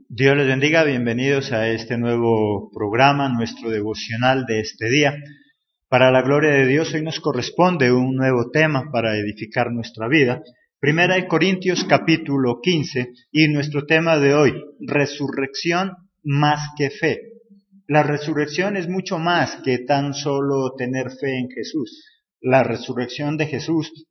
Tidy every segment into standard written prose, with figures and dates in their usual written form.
Dios les bendiga, bienvenidos a este nuevo programa, nuestro devocional de este día. Para la gloria de Dios, hoy nos corresponde un nuevo tema para edificar nuestra vida. Primera de Corintios capítulo 15 y nuestro tema de hoy, resurrección más que fe. La resurrección es mucho más que tan solo tener fe en Jesús. La resurrección de Jesús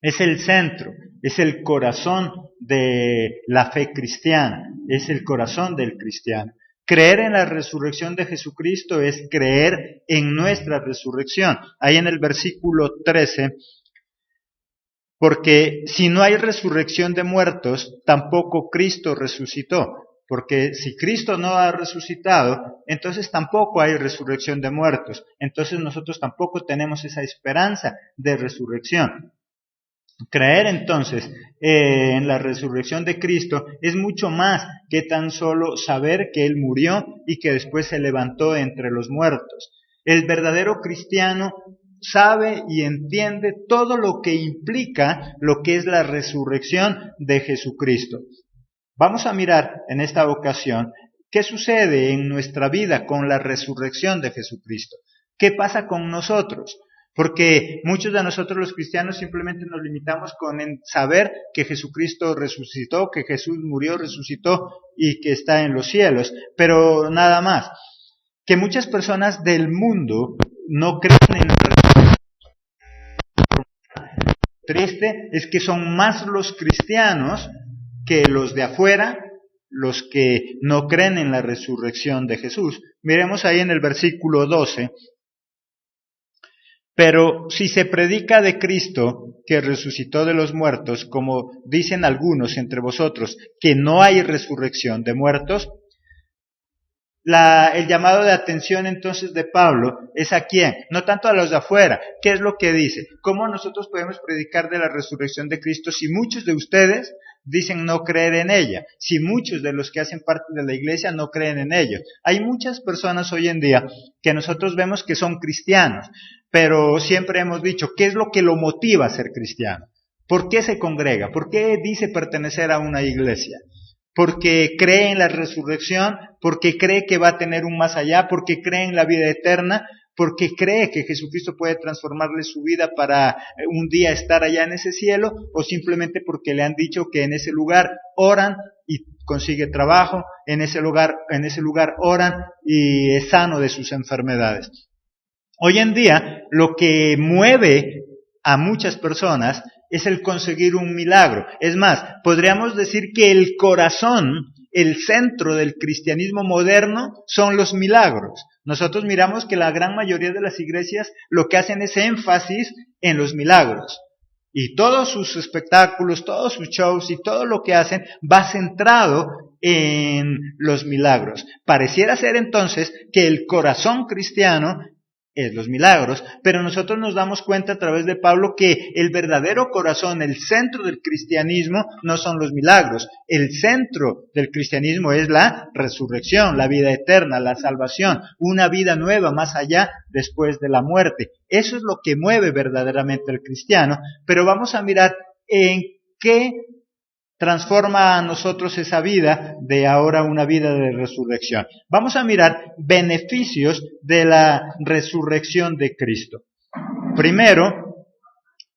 es el centro, es el corazón de la fe cristiana, es el corazón del cristiano. Creer en la resurrección de Jesucristo es creer en nuestra resurrección. Ahí en el versículo 13, porque si no hay resurrección de muertos, tampoco Cristo resucitó. Porque si Cristo no ha resucitado, entonces tampoco hay resurrección de muertos. Entonces nosotros tampoco tenemos esa esperanza de resurrección. Creer entonces en la resurrección de Cristo es mucho más que tan solo saber que Él murió y que después se levantó entre los muertos. El verdadero cristiano sabe y entiende todo lo que implica lo que es la resurrección de Jesucristo. Vamos a mirar en esta ocasión qué sucede en nuestra vida con la resurrección de Jesucristo. ¿Qué pasa con nosotros? Porque muchos de nosotros los cristianos simplemente nos limitamos con saber que Jesucristo resucitó, que Jesús murió, resucitó y que está en los cielos, pero nada más. Que muchas personas del mundo no creen en la resurrección. Triste es que son más los cristianos que los de afuera, los que no creen en la resurrección de Jesús. Miremos ahí en el versículo 12. Pero si se predica de Cristo que resucitó de los muertos, como dicen algunos entre vosotros, que no hay resurrección de muertos, el llamado de atención entonces de Pablo es a quién, no tanto a los de afuera. ¿Qué es lo que dice? ¿Cómo nosotros podemos predicar de la resurrección de Cristo si muchos de ustedes dicen no creer en ella? Si muchos de los que hacen parte de la iglesia no creen en ella. Hay muchas personas hoy en día que nosotros vemos que son cristianos, pero siempre hemos dicho, ¿qué es lo que lo motiva a ser cristiano? ¿Por qué se congrega? ¿Por qué dice pertenecer a una iglesia? Porque cree en la resurrección, porque cree que va a tener un más allá, porque cree en la vida eterna, porque cree que Jesucristo puede transformarle su vida para un día estar allá en ese cielo, o simplemente porque le han dicho que en ese lugar oran y consigue trabajo, en ese lugar oran y es sano de sus enfermedades. Hoy en día, lo que mueve a muchas personas es el conseguir un milagro. Es más, podríamos decir que el corazón, el centro del cristianismo moderno son los milagros. Nosotros miramos que la gran mayoría de las iglesias lo que hacen es énfasis en los milagros. Y todos sus espectáculos, todos sus shows y todo lo que hacen va centrado en los milagros. Pareciera ser entonces que el corazón cristiano es los milagros, pero nosotros nos damos cuenta a través de Pablo que el verdadero corazón, el centro del cristianismo no son los milagros. El centro del cristianismo es la resurrección, la vida eterna, la salvación, una vida nueva más allá después de la muerte. Eso es lo que mueve verdaderamente al cristiano, pero vamos a mirar en qué transforma a nosotros esa vida de ahora una vida de resurrección. Vamos a mirar beneficios de la resurrección de Cristo. Primero,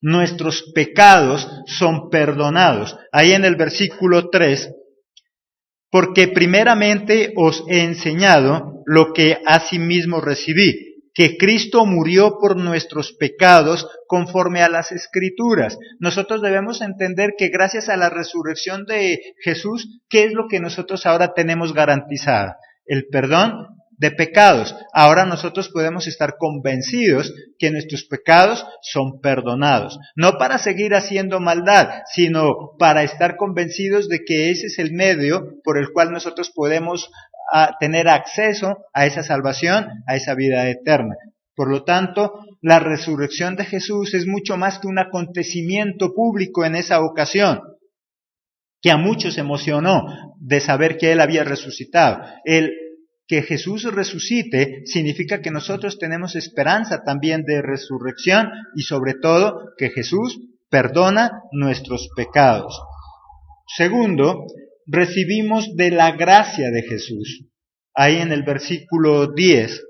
nuestros pecados son perdonados. Ahí en el versículo 3, porque primeramente os he enseñado lo que asimismo recibí, que Cristo murió por nuestros pecados conforme a las Escrituras. Nosotros debemos entender que gracias a la resurrección de Jesús, ¿qué es lo que nosotros ahora tenemos garantizado? El perdón de pecados. Ahora nosotros podemos estar convencidos que nuestros pecados son perdonados. No para seguir haciendo maldad, sino para estar convencidos de que ese es el medio por el cual nosotros podemos tener acceso a esa salvación, a esa vida eterna. Por lo tanto, la resurrección de Jesús es mucho más que un acontecimiento público en esa ocasión, que a muchos emocionó de saber que Él había resucitado. que Jesús resucite significa que nosotros tenemos esperanza también de resurrección y sobre todo que Jesús perdona nuestros pecados. Segundo, recibimos de la gracia de Jesús. Ahí en el versículo 10.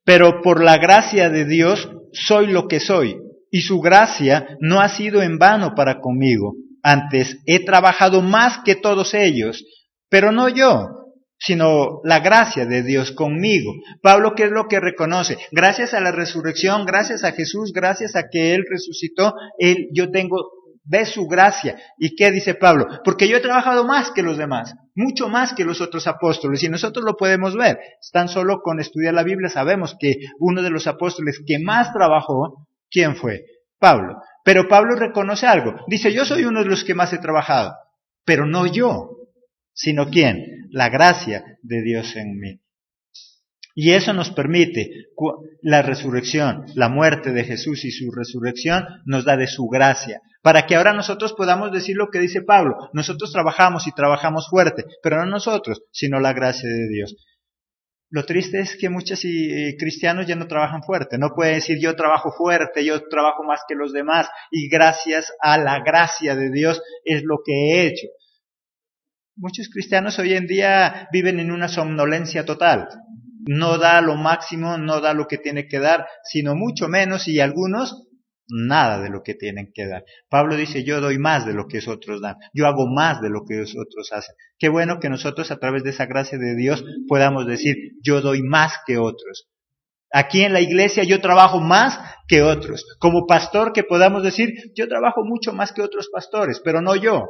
Pero por la gracia de Dios soy lo que soy, y su gracia no ha sido en vano para conmigo. Antes he trabajado más que todos ellos, pero no yo, sino la gracia de Dios conmigo. Pablo, ¿qué es lo que reconoce? Gracias a la resurrección, gracias a Jesús, gracias a que Él resucitó, yo tengo de su gracia. ¿Y qué dice Pablo? Porque yo he trabajado más que los demás, mucho más que los otros apóstoles, y nosotros lo podemos ver. Tan solo con estudiar la Biblia sabemos que uno de los apóstoles que más trabajó, ¿quién fue? Pablo. Pero Pablo reconoce algo. Dice, yo soy uno de los que más he trabajado, pero no yo, sino ¿quién? La gracia de Dios en mí. Y eso nos permite, la resurrección, la muerte de Jesús y su resurrección nos da de su gracia, para que ahora nosotros podamos decir lo que dice Pablo. Nosotros trabajamos y trabajamos fuerte, pero no nosotros, sino la gracia de Dios. Lo triste es que muchos cristianos ya no trabajan fuerte. No pueden decir yo trabajo fuerte, yo trabajo más que los demás y gracias a la gracia de Dios es lo que he hecho. Muchos cristianos hoy en día viven en una somnolencia total. No da lo máximo, no da lo que tiene que dar, sino mucho menos y algunos nada de lo que tienen que dar. Pablo dice, yo doy más de lo que otros dan, yo hago más de lo que otros hacen. Qué bueno que nosotros a través de esa gracia de Dios podamos decir, yo doy más que otros. Aquí en la iglesia yo trabajo más que otros. Como pastor que podamos decir, yo trabajo mucho más que otros pastores, pero no yo.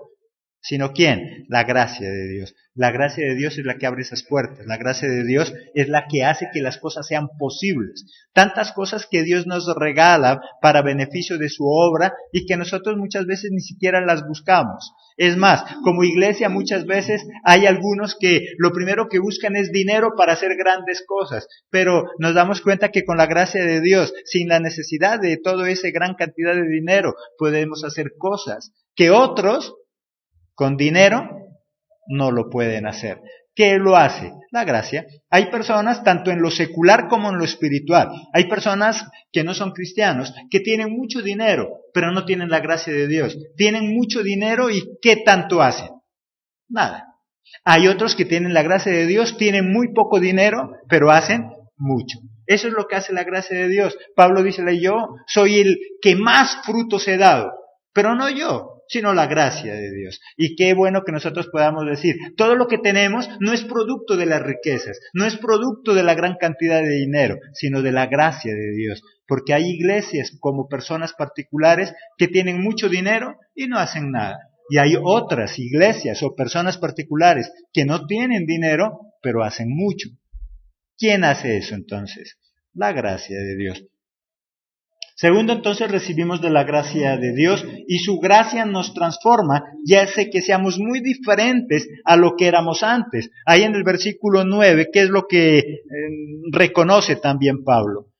¿Sino quién? La gracia de Dios. La gracia de Dios es la que abre esas puertas. La gracia de Dios es la que hace que las cosas sean posibles. Tantas cosas que Dios nos regala para beneficio de su obra y que nosotros muchas veces ni siquiera las buscamos. Es más, como iglesia muchas veces hay algunos que lo primero que buscan es dinero para hacer grandes cosas. Pero nos damos cuenta que con la gracia de Dios, sin la necesidad de toda esa gran cantidad de dinero, podemos hacer cosas que otros con dinero no lo pueden hacer. ¿Qué lo hace? La gracia. Hay personas, tanto en lo secular como en lo espiritual, hay personas que no son cristianos, que tienen mucho dinero, pero no tienen la gracia de Dios. Tienen mucho dinero y ¿qué tanto hacen? Nada. Hay otros que tienen la gracia de Dios, tienen muy poco dinero, pero hacen mucho. Eso es lo que hace la gracia de Dios. Pablo dice, yo soy el que más frutos he dado, pero no yo, sino la gracia de Dios. Y qué bueno que nosotros podamos decir, todo lo que tenemos no es producto de las riquezas, no es producto de la gran cantidad de dinero, sino de la gracia de Dios. Porque hay iglesias como personas particulares que tienen mucho dinero y no hacen nada. Y hay otras iglesias o personas particulares que no tienen dinero, pero hacen mucho. ¿Quién hace eso entonces? La gracia de Dios. Segundo, entonces recibimos de la gracia de Dios y su gracia nos transforma y hace que seamos muy diferentes a lo que éramos antes. Ahí en el versículo 9, ¿qué es lo que reconoce también Pablo?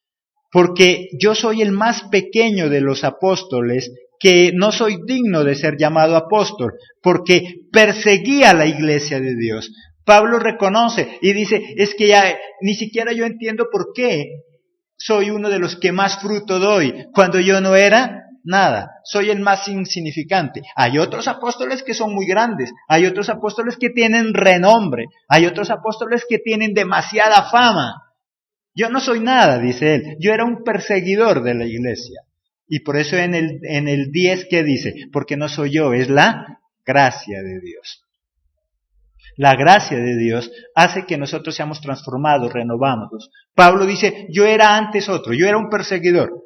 Porque yo soy el más pequeño de los apóstoles, que no soy digno de ser llamado apóstol, porque perseguía la iglesia de Dios. Pablo reconoce y dice, es que ya ni siquiera yo entiendo por qué soy uno de los que más fruto doy, cuando yo no era nada, soy el más insignificante. Hay otros apóstoles que son muy grandes, hay otros apóstoles que tienen renombre, hay otros apóstoles que tienen demasiada fama. Yo no soy nada, dice él, yo era un perseguidor de la iglesia. Y por eso en el 10, ¿qué dice? Porque no soy yo, es la gracia de Dios. La gracia de Dios hace que nosotros seamos transformados, renovados. Pablo dice, yo era antes otro, yo era un perseguidor,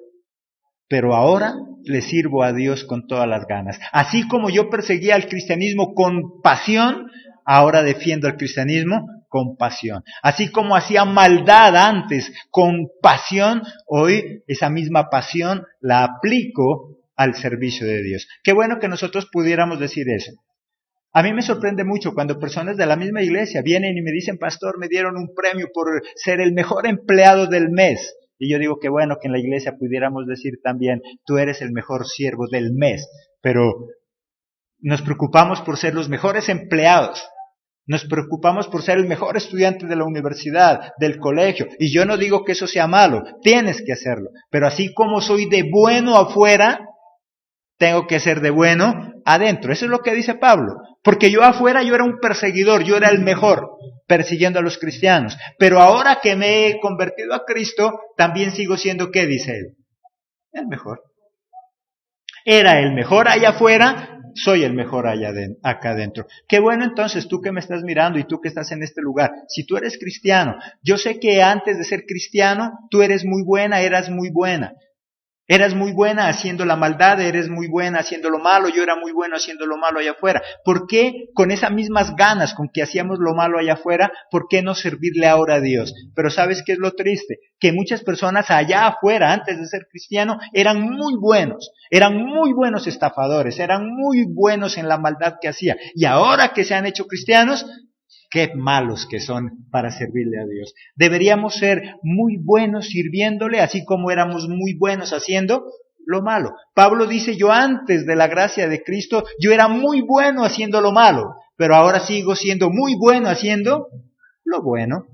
pero ahora le sirvo a Dios con todas las ganas. Así como yo perseguía al cristianismo con pasión, ahora defiendo al cristianismo con pasión. Así como hacía maldad antes con pasión, hoy esa misma pasión la aplico al servicio de Dios. Qué bueno que nosotros pudiéramos decir eso. A mí me sorprende mucho cuando personas de la misma iglesia vienen y me dicen, pastor, me dieron un premio por ser el mejor empleado del mes. Y yo digo, qué bueno que en la iglesia pudiéramos decir también, tú eres el mejor siervo del mes. Pero nos preocupamos por ser los mejores empleados. Nos preocupamos por ser el mejor estudiante de la universidad, del colegio. Y yo no digo que eso sea malo, tienes que hacerlo. Pero así como soy de bueno afuera, tengo que ser de bueno adentro. Eso es lo que dice Pablo. Porque yo afuera yo era un perseguidor, yo era el mejor, persiguiendo a los cristianos. Pero ahora que me he convertido a Cristo, también sigo siendo, ¿qué dice él? El mejor. Era el mejor allá afuera, soy el mejor acá adentro. Qué bueno entonces, tú que me estás mirando y tú que estás en este lugar, si tú eres cristiano, yo sé que antes de ser cristiano, tú eres muy buena, eras muy buena. Eras muy buena haciendo la maldad, eres muy buena haciendo lo malo, yo era muy bueno haciendo lo malo allá afuera. ¿Por qué con esas mismas ganas con que hacíamos lo malo allá afuera, por qué no servirle ahora a Dios? Pero ¿sabes qué es lo triste? Que muchas personas allá afuera, antes de ser cristiano, eran muy buenos estafadores, eran muy buenos en la maldad que hacían. Y ahora que se han hecho cristianos, qué malos que son para servirle a Dios. Deberíamos ser muy buenos sirviéndole, así como éramos muy buenos haciendo lo malo. Pablo dice, yo antes de la gracia de Cristo, yo era muy bueno haciendo lo malo, pero ahora sigo siendo muy bueno haciendo lo bueno.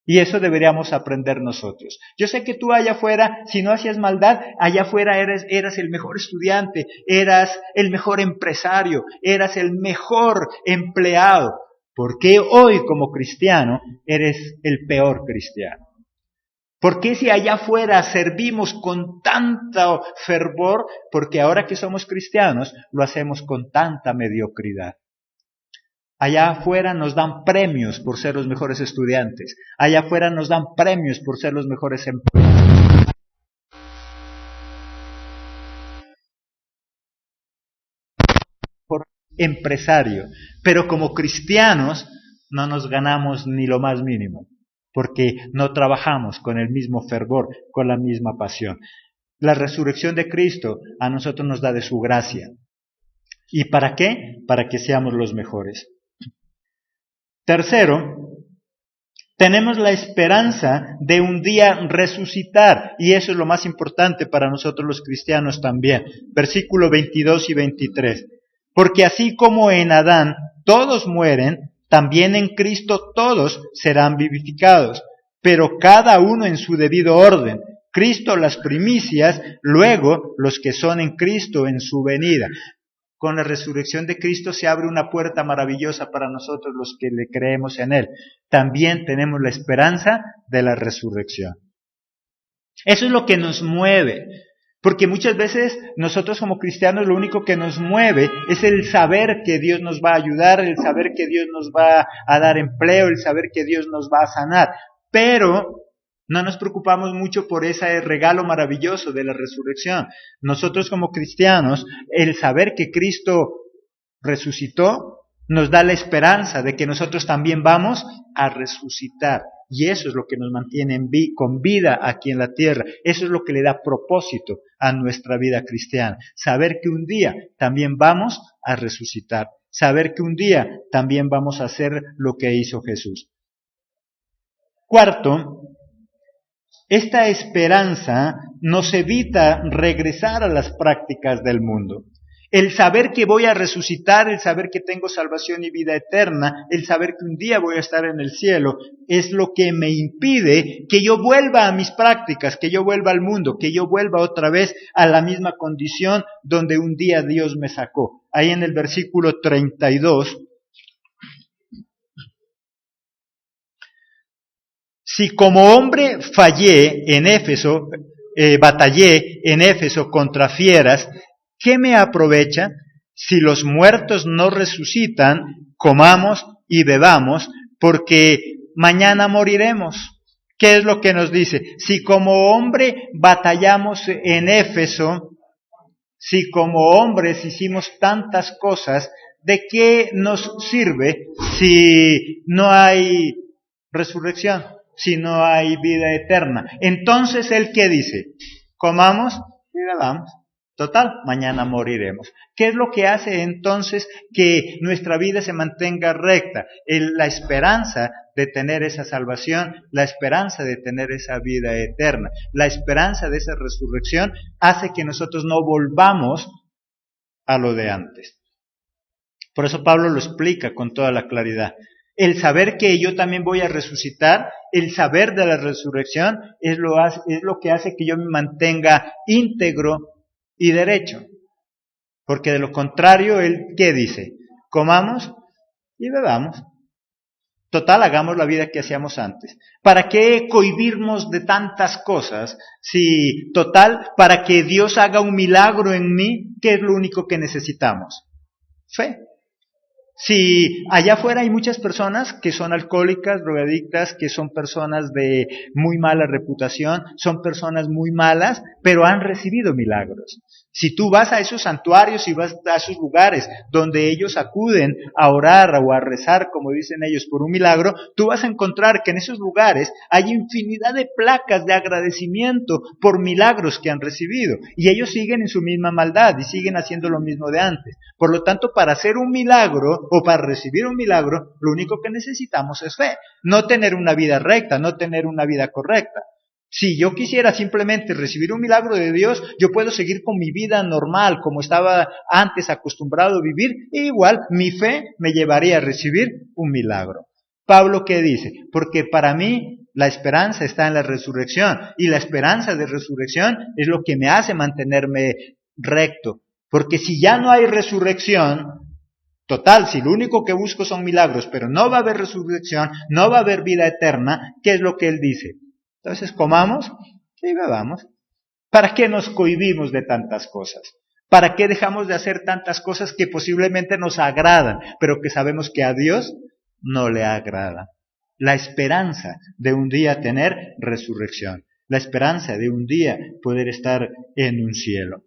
Y eso deberíamos aprender nosotros. Yo sé que tú allá afuera, si no hacías maldad, allá afuera eras el mejor estudiante, eras el mejor empresario, eras el mejor empleado. ¿Por qué hoy como cristiano eres el peor cristiano? ¿Por qué si allá afuera servimos con tanto fervor? Porque ahora que somos cristianos lo hacemos con tanta mediocridad. Allá afuera nos dan premios por ser los mejores estudiantes. Allá afuera nos dan premios por ser los mejores empleados. Por empresario. Pero como cristianos no nos ganamos ni lo más mínimo. Porque no trabajamos con el mismo fervor, con la misma pasión. La resurrección de Cristo a nosotros nos da de su gracia. ¿Y para qué? Para que seamos los mejores. Tercero, tenemos la esperanza de un día resucitar, y eso es lo más importante para nosotros los cristianos también. Versículo 22 y 23. Porque así como en Adán todos mueren, también en Cristo todos serán vivificados, pero cada uno en su debido orden. Cristo las primicias, luego los que son en Cristo en su venida. Con la resurrección de Cristo se abre una puerta maravillosa para nosotros los que le creemos en Él. También tenemos la esperanza de la resurrección. Eso es lo que nos mueve. Porque muchas veces nosotros como cristianos lo único que nos mueve es el saber que Dios nos va a ayudar, el saber que Dios nos va a dar empleo, el saber que Dios nos va a sanar. Pero no nos preocupamos mucho por ese regalo maravilloso de la resurrección. Nosotros como cristianos, el saber que Cristo resucitó nos da la esperanza de que nosotros también vamos a resucitar. Y eso es lo que nos mantiene con vida aquí en la tierra. Eso es lo que le da propósito a nuestra vida cristiana. Saber que un día también vamos a resucitar. Saber que un día también vamos a hacer lo que hizo Jesús. Cuarto, esta esperanza nos evita regresar a las prácticas del mundo. El saber que voy a resucitar, el saber que tengo salvación y vida eterna, el saber que un día voy a estar en el cielo, es lo que me impide que yo vuelva a mis prácticas, que yo vuelva al mundo, que yo vuelva otra vez a la misma condición donde un día Dios me sacó. Ahí en el versículo 32, si como hombre batallé en Éfeso contra fieras, ¿qué me aprovecha? Si los muertos no resucitan, comamos y bebamos, porque mañana moriremos. ¿Qué es lo que nos dice? Si como hombre batallamos en Éfeso, si como hombres hicimos tantas cosas, ¿de qué nos sirve si no hay resurrección? Si no hay vida eterna. Entonces, ¿él qué dice? Comamos y bebamos. Total, mañana moriremos. ¿Qué es lo que hace entonces que nuestra vida se mantenga recta? La esperanza de tener esa salvación, la esperanza de tener esa vida eterna, la esperanza de esa resurrección hace que nosotros no volvamos a lo de antes. Por eso Pablo lo explica con toda la claridad. El saber que yo también voy a resucitar, el saber de la resurrección, es lo que hace que yo me mantenga íntegro y derecho. Porque de lo contrario, él, ¿qué dice? Comamos y bebamos. Total, hagamos la vida que hacíamos antes. ¿Para qué cohibirnos de tantas cosas? Si, total, para que Dios haga un milagro en mí, ¿qué es lo único que necesitamos? Fe. Si allá afuera hay muchas personas que son alcohólicas, drogadictas, que son personas de muy mala reputación, son personas muy malas, pero han recibido milagros. Si tú vas a esos santuarios y vas a esos lugares donde ellos acuden a orar o a rezar, como dicen ellos, por un milagro, tú vas a encontrar que en esos lugares hay infinidad de placas de agradecimiento por milagros que han recibido. Y ellos siguen en su misma maldad y siguen haciendo lo mismo de antes. Por lo tanto, para hacer un milagro o para recibir un milagro, lo único que necesitamos es fe. No tener una vida recta, no tener una vida correcta. Si yo quisiera simplemente recibir un milagro de Dios, yo puedo seguir con mi vida normal, como estaba antes acostumbrado a vivir, e igual mi fe me llevaría a recibir un milagro. Pablo, ¿qué dice? Porque para mí la esperanza está en la resurrección, y la esperanza de resurrección es lo que me hace mantenerme recto. Porque si ya no hay resurrección, total, si lo único que busco son milagros, pero no va a haber resurrección, no va a haber vida eterna, ¿qué es lo que él dice? Entonces comamos y bebamos. ¿Para qué nos cohibimos de tantas cosas? ¿Para qué dejamos de hacer tantas cosas que posiblemente nos agradan, pero que sabemos que a Dios no le agrada? La esperanza de un día tener resurrección. La esperanza de un día poder estar en un cielo.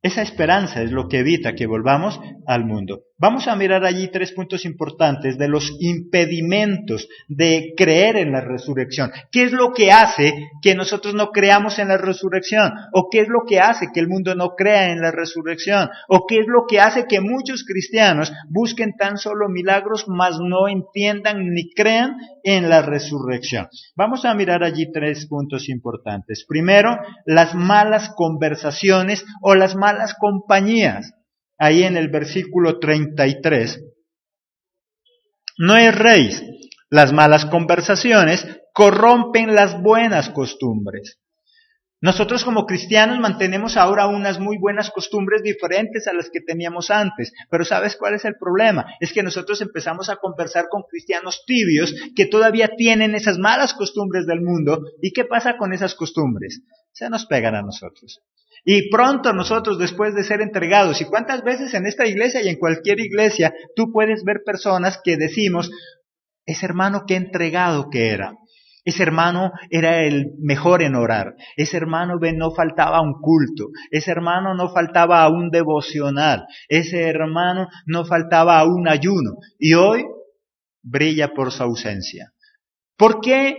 Esa esperanza es lo que evita que volvamos al mundo. Vamos a mirar allí 3 puntos importantes de los impedimentos de creer en la resurrección. ¿Qué es lo que hace que nosotros no creamos en la resurrección? ¿O qué es lo que hace que el mundo no crea en la resurrección? ¿O qué es lo que hace que muchos cristianos busquen tan solo milagros, mas no entiendan ni crean en la resurrección? Vamos a mirar allí 3 puntos importantes. Primero, las malas conversaciones o las malas compañías. Ahí en el versículo 33. No erréis, las malas conversaciones corrompen las buenas costumbres. Nosotros como cristianos mantenemos ahora unas muy buenas costumbres diferentes a las que teníamos antes. Pero ¿sabes cuál es el problema? Es que nosotros empezamos a conversar con cristianos tibios que todavía tienen esas malas costumbres del mundo. ¿Y qué pasa con esas costumbres? Se nos pegan a nosotros. Y pronto nosotros, después de ser entregados, y cuántas veces en esta iglesia y en cualquier iglesia, tú puedes ver personas que decimos, ese hermano qué entregado que era. Ese hermano era el mejor en orar. Ese hermano no faltaba a un culto. Ese hermano no faltaba a un devocional. Ese hermano no faltaba a un ayuno. Y hoy brilla por su ausencia. ¿Por qué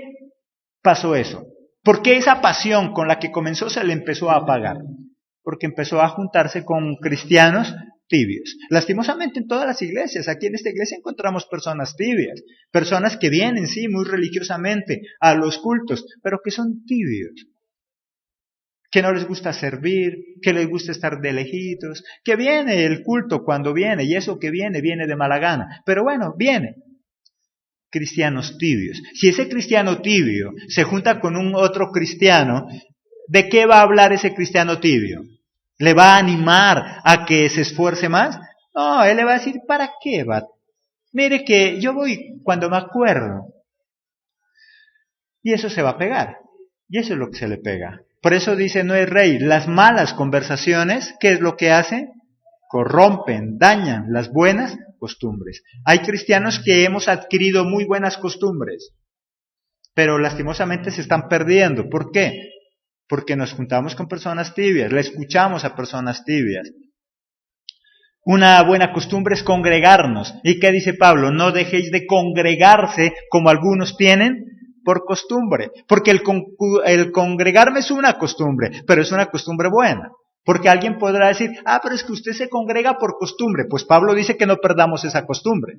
pasó eso? ¿Por qué esa pasión con la que comenzó se le empezó a apagar? Porque empezó a juntarse con cristianos tibios. Lastimosamente en todas las iglesias, aquí en esta iglesia encontramos personas tibias, personas que vienen, sí, muy religiosamente a los cultos, pero que son tibios, que no les gusta servir, que les gusta estar de lejitos, que viene el culto cuando viene, y eso que viene de mala gana, pero bueno, viene. Cristianos tibios. Si ese cristiano tibio se junta con un otro cristiano, ¿de qué va a hablar ese cristiano tibio? ¿Le va a animar a que se esfuerce más? No, él le va a decir, ¿para qué va? Mire que yo voy cuando me acuerdo. Y eso se va a pegar. Y eso es lo que se le pega. Por eso dice, no es rey. Las malas conversaciones, ¿qué es lo que hace? Corrompen, dañan las buenas costumbres. Hay cristianos que hemos adquirido muy buenas costumbres, pero lastimosamente se están perdiendo. ¿Por qué? Porque nos juntamos con personas tibias, le escuchamos a personas tibias. Una buena costumbre es congregarnos. ¿Y qué dice Pablo? No dejéis de congregarse como algunos tienen por costumbre. Porque el congregarme es una costumbre, pero es una costumbre buena. Porque alguien podrá decir, pero es que usted se congrega por costumbre. Pues Pablo dice que no perdamos esa costumbre.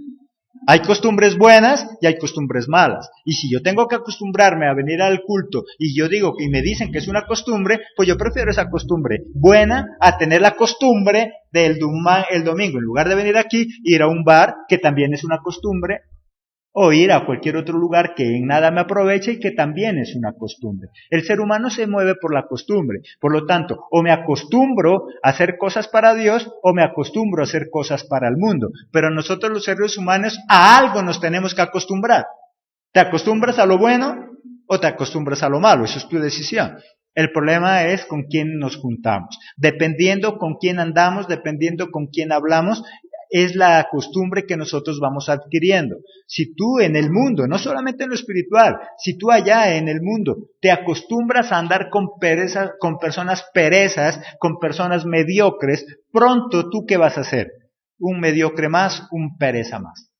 Hay costumbres buenas y hay costumbres malas. Y si yo tengo que acostumbrarme a venir al culto y yo digo y me dicen que es una costumbre, pues yo prefiero esa costumbre buena a tener la costumbre del el domingo, en lugar de venir aquí, ir a un bar, que también es una costumbre, o ir a cualquier otro lugar que en nada me aproveche y que también es una costumbre. El ser humano se mueve por la costumbre. Por lo tanto, o me acostumbro a hacer cosas para Dios o me acostumbro a hacer cosas para el mundo. Pero nosotros los seres humanos a algo nos tenemos que acostumbrar. ¿Te acostumbras a lo bueno o te acostumbras a lo malo? Eso es tu decisión. El problema es con quién nos juntamos. Dependiendo con quién andamos, dependiendo con quién hablamos, es la costumbre que nosotros vamos adquiriendo. Si tú en el mundo, no solamente en lo espiritual, si tú allá en el mundo te acostumbras a andar con personas perezas, con personas mediocres, pronto tú ¿qué vas a hacer? Un mediocre más, un pereza más.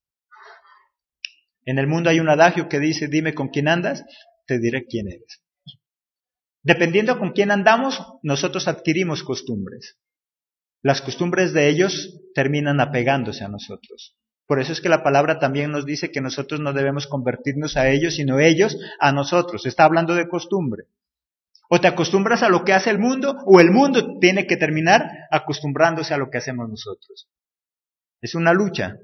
En el mundo hay un adagio que dice, dime con quién andas, te diré quién eres. Dependiendo con quién andamos, nosotros adquirimos costumbres. Las costumbres de ellos terminan apegándose a nosotros. Por eso es que la palabra también nos dice que nosotros no debemos convertirnos a ellos, sino ellos a nosotros. Está hablando de costumbre. O te acostumbras a lo que hace el mundo, o el mundo tiene que terminar acostumbrándose a lo que hacemos nosotros. Es una lucha.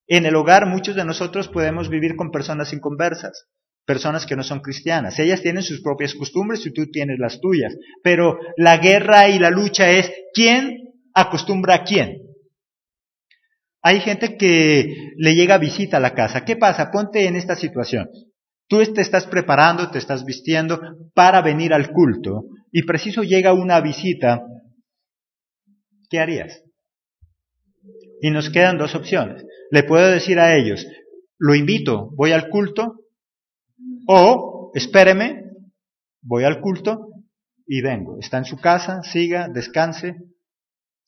En el hogar muchos de nosotros podemos vivir con personas inconversas, personas que no son cristianas. Ellas tienen sus propias costumbres y tú tienes las tuyas. Pero la guerra y la lucha es ¿quién acostumbra a quién? Hay gente que le llega visita a la casa. ¿Qué pasa? Ponte en esta situación. Tú te estás preparando, te estás vistiendo para venir al culto y preciso llega una visita. ¿Qué harías? Y nos quedan dos opciones. Le puedo decir a ellos, lo invito, voy al culto, o espéreme, voy al culto y vengo. Está en su casa, siga, descanse,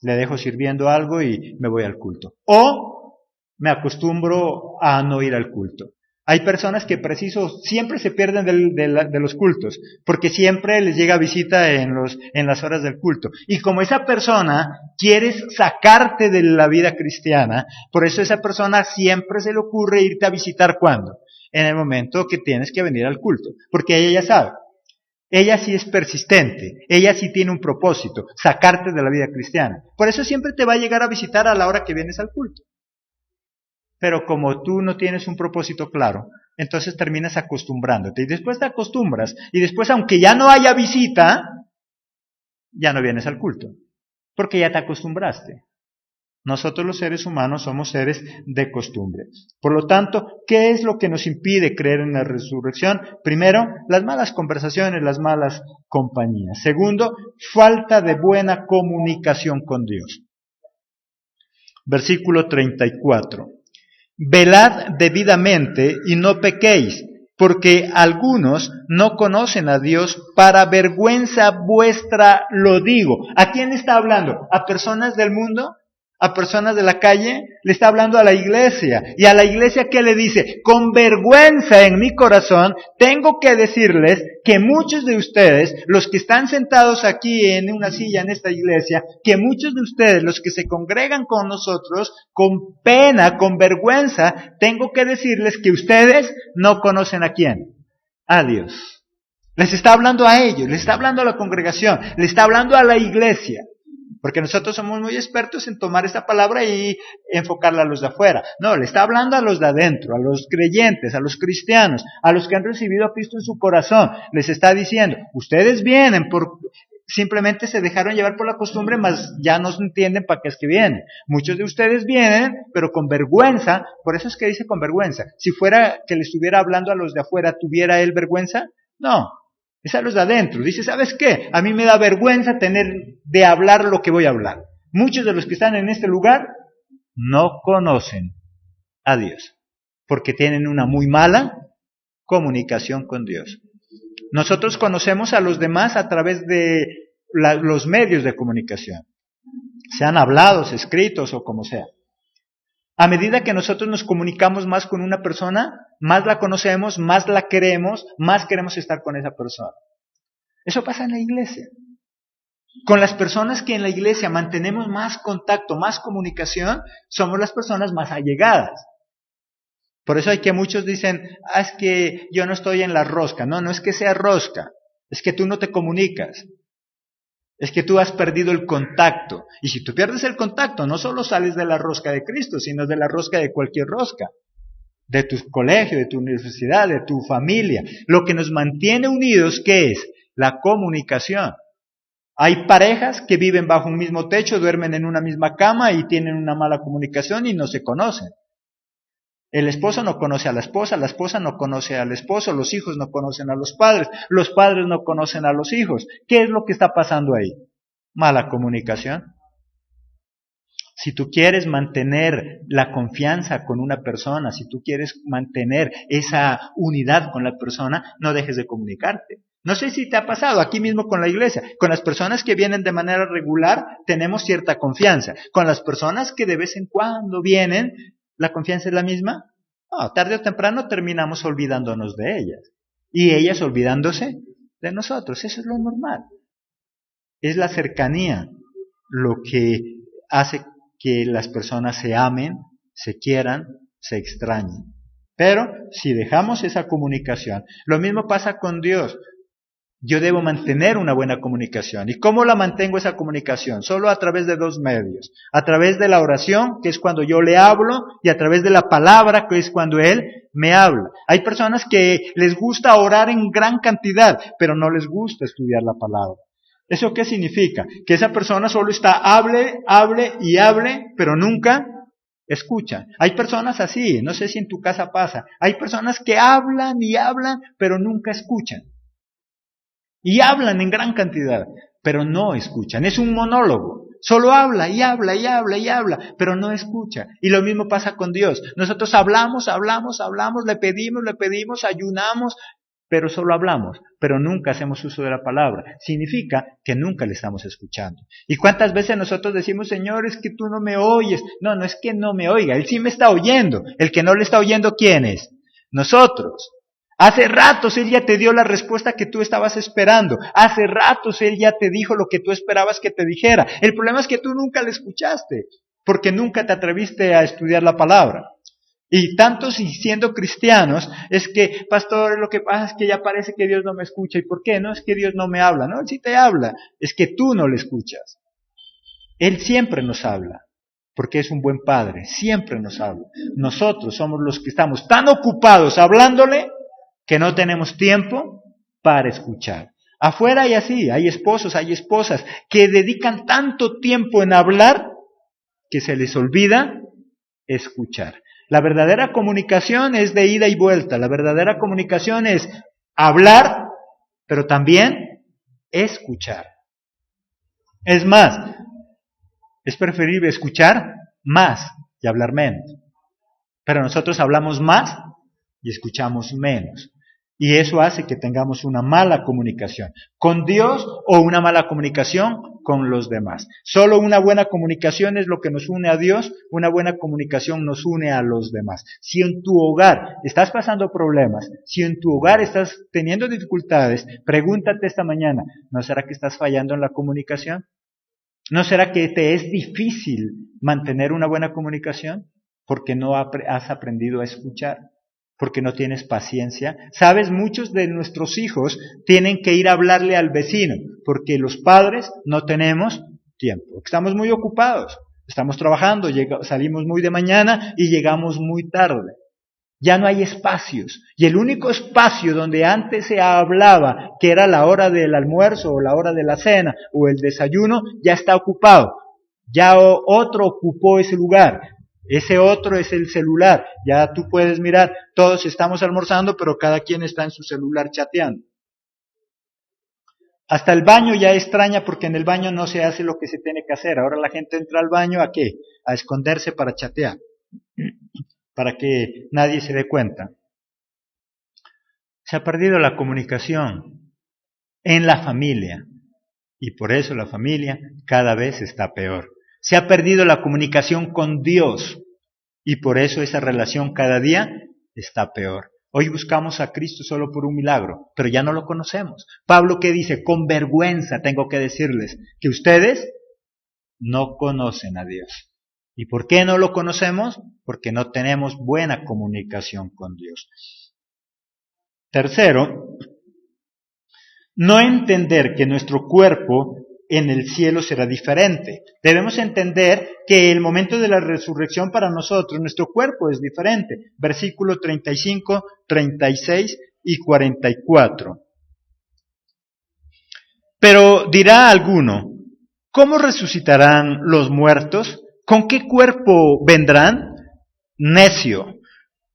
le dejo sirviendo algo y me voy al culto. O me acostumbro a no ir al culto. Hay personas que preciso siempre se pierden de los cultos, porque siempre les llega visita en las horas del culto. Y como esa persona quieres sacarte de la vida cristiana, por eso esa persona siempre se le ocurre irte a visitar ¿cuándo? En el momento que tienes que venir al culto, porque ella ya sabe. Ella sí es persistente, ella sí tiene un propósito, sacarte de la vida cristiana. Por eso siempre te va a llegar a visitar a la hora que vienes al culto. Pero como tú no tienes un propósito claro, entonces terminas acostumbrándote. Y después te acostumbras. Y después, aunque ya no haya visita, ya no vienes al culto. Porque ya te acostumbraste. Nosotros los seres humanos somos seres de costumbre. Por lo tanto, ¿qué es lo que nos impide creer en la resurrección? Primero, las malas conversaciones, las malas compañías. Segundo, falta de buena comunicación con Dios. Versículo 34. Velad debidamente y no pequéis, porque algunos no conocen a Dios, para vergüenza vuestra lo digo. ¿A quién está hablando? ¿A personas del mundo? ¿A personas de la calle? Le está hablando a la iglesia. ¿Y a la iglesia qué le dice? Con vergüenza en mi corazón, tengo que decirles que muchos de ustedes, los que están sentados aquí en una silla en esta iglesia, que muchos de ustedes, los que se congregan con nosotros, con pena, con vergüenza, tengo que decirles que ustedes no conocen a quién. A Dios. Les está hablando a ellos, les está hablando a la congregación, les está hablando a la iglesia. Porque nosotros somos muy expertos en tomar esta palabra y enfocarla a los de afuera. No, le está hablando a los de adentro, a los creyentes, a los cristianos, a los que han recibido a Cristo en su corazón. Les está diciendo, ustedes vienen simplemente se dejaron llevar por la costumbre, mas ya no entienden para qué es que vienen. Muchos de ustedes vienen, pero con vergüenza. Por eso es que dice con vergüenza. Si fuera que le estuviera hablando a los de afuera, ¿tuviera él vergüenza? No. Es a los de adentro. Dice, ¿sabes qué? A mí me da vergüenza de hablar lo que voy a hablar. Muchos de los que están en este lugar no conocen a Dios, porque tienen una muy mala comunicación con Dios. Nosotros conocemos a los demás a través de los medios de comunicación, sean hablados, escritos o como sea. A medida que nosotros nos comunicamos más con una persona, más la conocemos, más la queremos, más queremos estar con esa persona. Eso pasa en la iglesia. Con las personas que en la iglesia mantenemos más contacto, más comunicación, somos las personas más allegadas. Por eso hay que muchos dicen, es que yo no estoy en la rosca. No, no es que sea rosca, es que tú no te comunicas. Es que tú has perdido el contacto. Y si tú pierdes el contacto, no solo sales de la rosca de Cristo, sino de la rosca de cualquier rosca. De tu colegio, de tu universidad, de tu familia. Lo que nos mantiene unidos, ¿qué es? La comunicación. Hay parejas que viven bajo un mismo techo, duermen en una misma cama y tienen una mala comunicación y no se conocen. El esposo no conoce a la esposa no conoce al esposo, los hijos no conocen a los padres no conocen a los hijos. ¿Qué es lo que está pasando ahí? Mala comunicación. Si tú quieres mantener la confianza con una persona, si tú quieres mantener esa unidad con la persona, no dejes de comunicarte. No sé si te ha pasado aquí mismo con la iglesia. Con las personas que vienen de manera regular tenemos cierta confianza. Con las personas que de vez en cuando vienen, ¿la confianza es la misma? No, tarde o temprano terminamos olvidándonos de ellas. Y ellas olvidándose de nosotros. Eso es lo normal. Es la cercanía lo que hace que las personas se amen, se quieran, se extrañen. Pero si dejamos esa comunicación, lo mismo pasa con Dios. Yo debo mantener una buena comunicación. ¿Y cómo la mantengo esa comunicación? Solo a través de dos medios. A través de la oración, que es cuando yo le hablo, y a través de la palabra, que es cuando Él me habla. Hay personas que les gusta orar en gran cantidad, pero no les gusta estudiar la palabra. ¿Eso qué significa? Que esa persona solo está hable, pero nunca escucha. Hay personas así, no sé si en tu casa pasa. Hay personas que hablan, pero nunca escuchan. Y hablan en gran cantidad, pero no escuchan. Es un monólogo. Solo habla, pero no escucha. Y lo mismo pasa con Dios. Nosotros hablamos, le pedimos, ayunamos, pero solo hablamos, pero nunca hacemos uso de la palabra. Significa que nunca le estamos escuchando. ¿Y cuántas veces nosotros decimos, Señor, es que tú no me oyes? No, no es que no me oiga, Él sí me está oyendo. El que no le está oyendo, ¿quién es? Nosotros. Hace ratos Él ya te dio la respuesta que tú estabas esperando. Hace ratos Él ya te dijo lo que tú esperabas que te dijera. El problema es que tú nunca le escuchaste, porque nunca te atreviste a estudiar la palabra. Y tantos y siendo cristianos, es que, pastor, lo que pasa es que ya parece que Dios no me escucha. ¿Y por qué? No es que Dios no me habla, no, Él sí te habla. Es que tú no le escuchas. Él siempre nos habla, porque es un buen padre, siempre nos habla. Nosotros somos los que estamos tan ocupados hablándole, que no tenemos tiempo para escuchar. Afuera hay así, hay esposos, hay esposas que dedican tanto tiempo en hablar que se les olvida escuchar. La verdadera comunicación es de ida y vuelta. La verdadera comunicación es hablar, pero también escuchar. Es más, es preferible escuchar más y hablar menos. Pero nosotros hablamos más y escuchamos menos. Y eso hace que tengamos una mala comunicación con Dios o una mala comunicación con los demás. Solo una buena comunicación es lo que nos une a Dios, una buena comunicación nos une a los demás. Si en tu hogar estás pasando problemas, si en tu hogar estás teniendo dificultades, pregúntate esta mañana, ¿no será que estás fallando en la comunicación? ¿No será que te es difícil mantener una buena comunicación? Porque no has aprendido a escuchar. Porque no tienes paciencia. Sabes, muchos de nuestros hijos tienen que ir a hablarle al vecino, porque los padres no tenemos tiempo. Estamos muy ocupados, estamos trabajando, salimos muy de mañana y llegamos muy tarde. Ya no hay espacios. Y el único espacio donde antes se hablaba, que era la hora del almuerzo o la hora de la cena o el desayuno, ya está ocupado. Ya otro ocupó ese lugar. Ese otro es el celular. Ya tú puedes mirar, todos estamos almorzando, pero cada quien está en su celular chateando. Hasta el baño ya extraña porque en el baño no se hace lo que se tiene que hacer. Ahora la gente entra al baño ¿a qué? A esconderse para chatear, para que nadie se dé cuenta. Se ha perdido la comunicación en la familia y por eso la familia cada vez está peor. Se ha perdido la comunicación con Dios y por eso esa relación cada día está peor. Hoy buscamos a Cristo solo por un milagro, pero ya no lo conocemos. Pablo, ¿qué dice? Con vergüenza tengo que decirles que ustedes no conocen a Dios. ¿Y por qué no lo conocemos? Porque no tenemos buena comunicación con Dios. Tercero, no entender que nuestro cuerpo en el cielo será diferente. Debemos entender que el momento de la resurrección para nosotros, nuestro cuerpo es diferente. Versículo 35, 36 y 44. Pero dirá alguno, ¿cómo resucitarán los muertos? ¿Con qué cuerpo vendrán? Necio.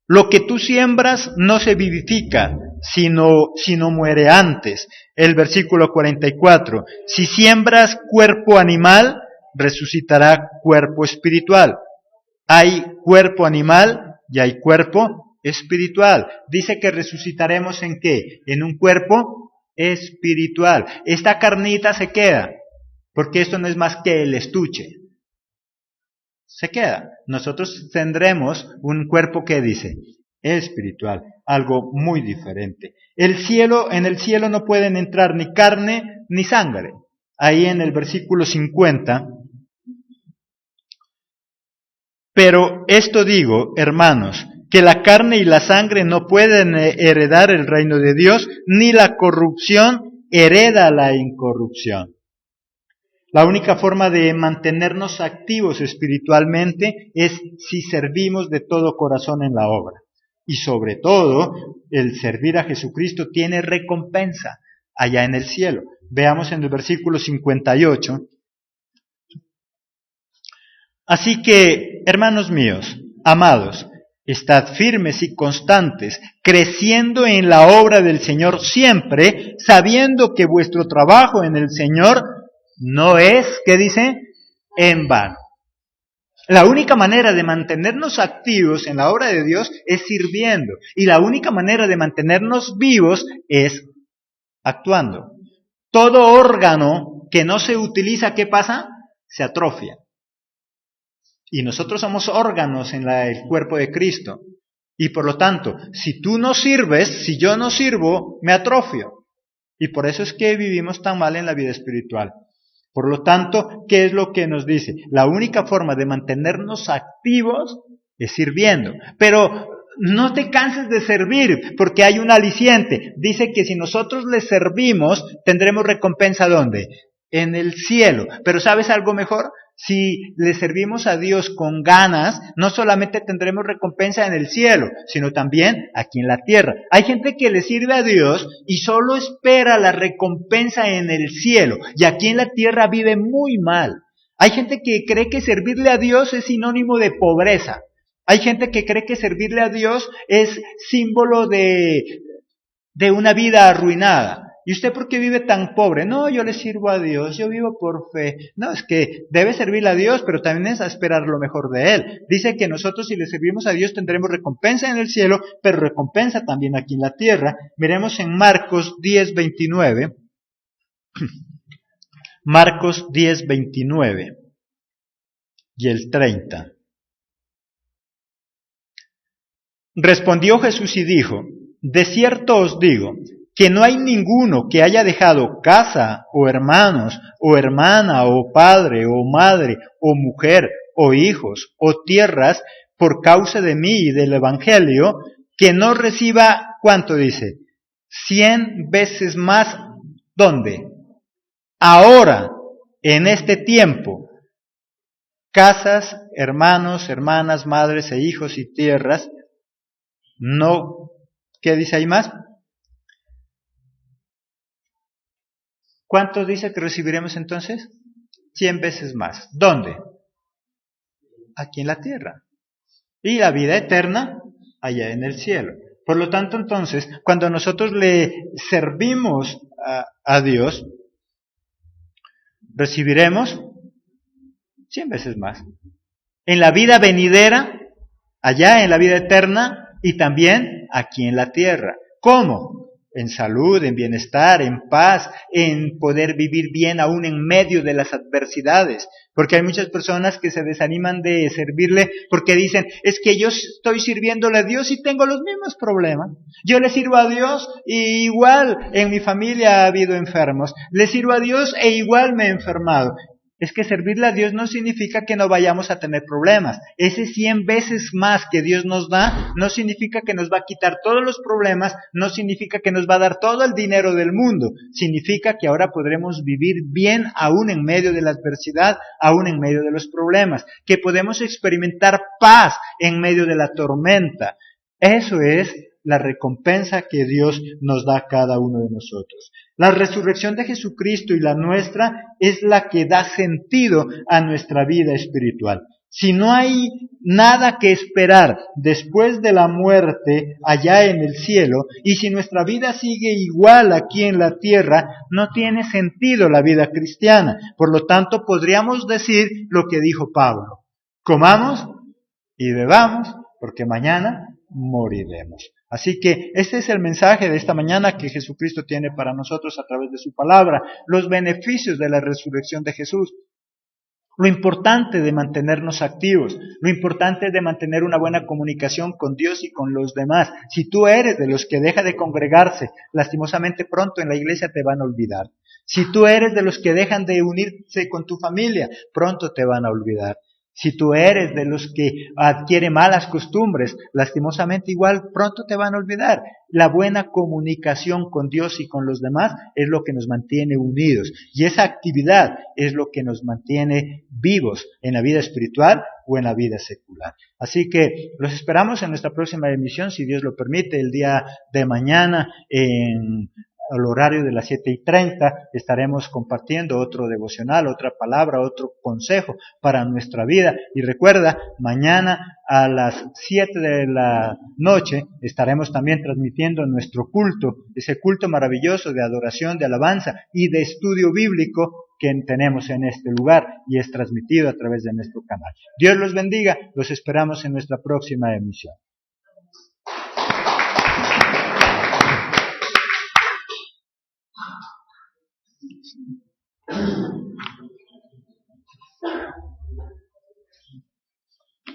Lo que tú siembras no se vivifica, sino muere antes. El versículo 44. Si siembras cuerpo animal, resucitará cuerpo espiritual. Hay cuerpo animal y hay cuerpo espiritual. Dice que resucitaremos ¿en qué? En un cuerpo espiritual. Esta carnita se queda, porque esto no es más que el estuche. Se queda. Nosotros tendremos un cuerpo que dice espiritual, algo muy diferente. En el cielo no pueden entrar ni carne ni sangre. Ahí en el versículo 50. Pero esto digo, hermanos, que la carne y la sangre no pueden heredar el reino de Dios, ni la corrupción hereda la incorrupción. La única forma de mantenernos activos espiritualmente es si servimos de todo corazón en la obra. Y sobre todo, el servir a Jesucristo tiene recompensa allá en el cielo. Veamos en el versículo 58. Así que, hermanos míos, amados, estad firmes y constantes, creciendo en la obra del Señor siempre, sabiendo que vuestro trabajo en el Señor no es, ¿qué dice? En vano. La única manera de mantenernos activos en la obra de Dios es sirviendo. Y la única manera de mantenernos vivos es actuando. Todo órgano que no se utiliza, ¿qué pasa? Se atrofia. Y nosotros somos órganos en el cuerpo de Cristo. Y por lo tanto, si tú no sirves, si yo no sirvo, me atrofio. Y por eso es que vivimos tan mal en la vida espiritual. Por lo tanto, ¿qué es lo que nos dice? La única forma de mantenernos activos es sirviendo. Pero no te canses de servir, porque hay un aliciente. Dice que si nosotros le servimos, tendremos recompensa ¿dónde? En el cielo. Pero ¿sabes algo mejor? Si le servimos a Dios con ganas, no solamente tendremos recompensa en el cielo, sino también aquí en la tierra. Hay gente que le sirve a Dios y solo espera la recompensa en el cielo, y aquí en la tierra vive muy mal. Hay gente que cree que servirle a Dios es sinónimo de pobreza. Hay gente que cree que servirle a Dios es símbolo de una vida arruinada. ¿Y usted por qué vive tan pobre? No, yo le sirvo a Dios, yo vivo por fe. No, es que debe servirle a Dios, pero también es a esperar lo mejor de Él. Dice que nosotros si le servimos a Dios tendremos recompensa en el cielo, pero recompensa también aquí en la tierra. Miremos en Marcos 10:29. Marcos 10:29 y el 30. Respondió Jesús y dijo, de cierto os digo, que no hay ninguno que haya dejado casa, o hermanos, o hermana, o padre, o madre, o mujer, o hijos, o tierras, por causa de mí y del Evangelio, que no reciba, ¿cuánto dice? 100 veces más, ¿dónde? Ahora, en este tiempo, casas, hermanos, hermanas, madres e hijos y tierras, no, ¿qué dice ahí más? ¿Cuánto dice que recibiremos entonces? 100 veces más. ¿Dónde? Aquí en la tierra. Y la vida eterna allá en el cielo. Por lo tanto, entonces, cuando nosotros le servimos a Dios, recibiremos 100 veces más. En la vida venidera, allá en la vida eterna, y también aquí en la tierra. ¿Cómo? En salud, en bienestar, en paz, en poder vivir bien aún en medio de las adversidades. Porque hay muchas personas que se desaniman de servirle porque dicen, es que yo estoy sirviéndole a Dios y tengo los mismos problemas. Yo le sirvo a Dios y igual en mi familia ha habido enfermos. Le sirvo a Dios e igual me he enfermado. es que servirle a Dios no significa que no vayamos a tener problemas. Ese 100 veces más que Dios nos da, no significa que nos va a quitar todos los problemas, no significa que nos va a dar todo el dinero del mundo. Significa que ahora podremos vivir bien aún en medio de la adversidad, aún en medio de los problemas, que podemos experimentar paz en medio de la tormenta. Eso es la recompensa que Dios nos da a cada uno de nosotros. La resurrección de Jesucristo y la nuestra es la que da sentido a nuestra vida espiritual. Si no hay nada que esperar después de la muerte allá en el cielo, y si nuestra vida sigue igual aquí en la tierra, no tiene sentido la vida cristiana. Por lo tanto, podríamos decir lo que dijo Pablo: comamos y bebamos, porque mañana moriremos. Así que este es el mensaje de esta mañana que Jesucristo tiene para nosotros a través de su palabra, los beneficios de la resurrección de Jesús. Lo importante de mantenernos activos, lo importante de mantener una buena comunicación con Dios y con los demás. Si tú eres de los que deja de congregarse, lastimosamente pronto en la iglesia te van a olvidar. Si tú eres de los que dejan de unirse con tu familia, pronto te van a olvidar. Si tú eres de los que adquiere malas costumbres, lastimosamente igual pronto te van a olvidar. La buena comunicación con Dios y con los demás es lo que nos mantiene unidos. Y esa actividad es lo que nos mantiene vivos en la vida espiritual o en la vida secular. Así que los esperamos en nuestra próxima emisión, si Dios lo permite, el día de mañana al horario de las 7:30 estaremos compartiendo otro devocional, otra palabra, otro consejo para nuestra vida. Y recuerda, mañana a las 7 de la noche estaremos también transmitiendo nuestro culto, ese culto maravilloso de adoración, de alabanza y de estudio bíblico que tenemos en este lugar y es transmitido a través de nuestro canal. Dios los bendiga, los esperamos en nuestra próxima emisión.